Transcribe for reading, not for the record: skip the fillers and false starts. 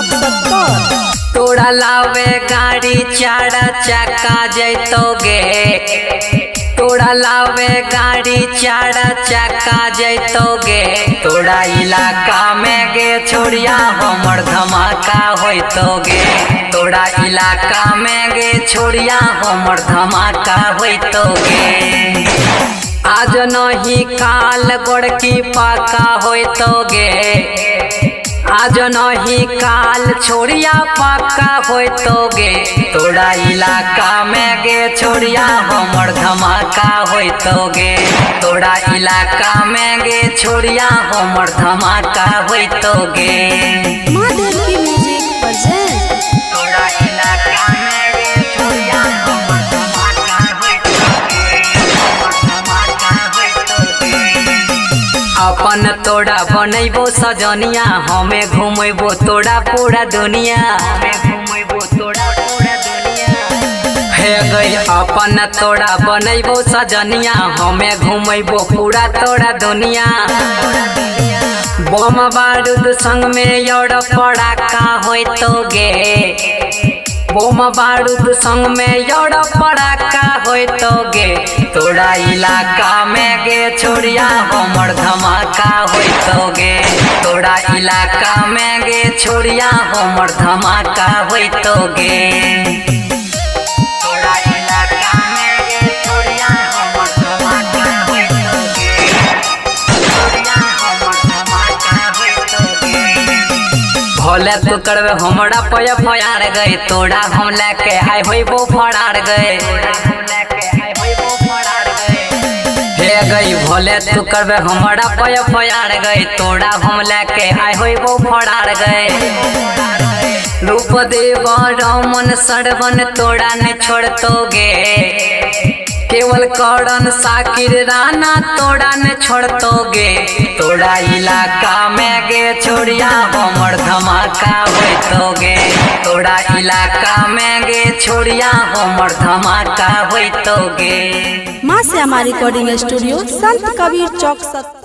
चौक 70। तोड़ा लावे गाड़ी चार चक्का जैतोगे, तोड़ा लावे गाड़ी चार चक्का जैतोगे। तोड़ा इलाका में गे छोड़िया हमर धमाका होइतोगे, तोड़ा इलाका में गे छोड़िया हमर धमाका होइतोगे। आज नहीं काल गोड़की पाका होइतोगे, आज नहीं काल छोड़िया पाका होइतोगे। तोड़ा इलाका में गे छोड़िया हमर धमाका होइतोगे, तोड़ा इलाका में गे छोड़िया हमर धमाका होइतोगे। महादेव की म्यूजिक प्रेजेंट। तोड़ा इलाका में गे छोड़िया हमर धमाका होइतोगे, हमर धमाका होइतोगे। अपन तोड़ा बनैबो सजनिया, हमें घुमेबो तोड़ा पूरा दुनिया, हे गई अपन तोड़ा बनैबो सजनिया, हमें घुमेबो पूरा तोड़ा दुनिया। बम बारूद संग में योड़ पड़ाका होइतोगे, बम बारूद संग में योड़ पड़ाका होइतोगे। तोड़ा इलाका में गे छोड़िया हमर धमाका होइतोगे, तोड़ा इलाका में गे छोड़िया हमर धमाका होइतोगे। तोड़ा इलाका में गे छोड़िया हमर धमाका होइतोगे, छोड़िया हमर धमाका होइतोगे। भोले तू करवे हमरा पय फयार गए, तोड़ा हम लेके आए होइबो फरार गए, हे गई भोले तू करवे हमरा पय फयार गए। तोड़ा हम लेके आए होइबो फरार गए। रूप देव रमन सरवन तोड़ा ने छोड़तोगे, केवल करण साकिर राना तोड़ा ने छोड़तोगे। तोड़ा इलाका में गे छोड़िया हमर धमाका होइतोगे, तोड़ा इलाका में गे छोड़िया हमर धमाका होइतोगे। मां से हमारी रिकॉर्डिंग स्टूडियो संत कबीर चौक 70।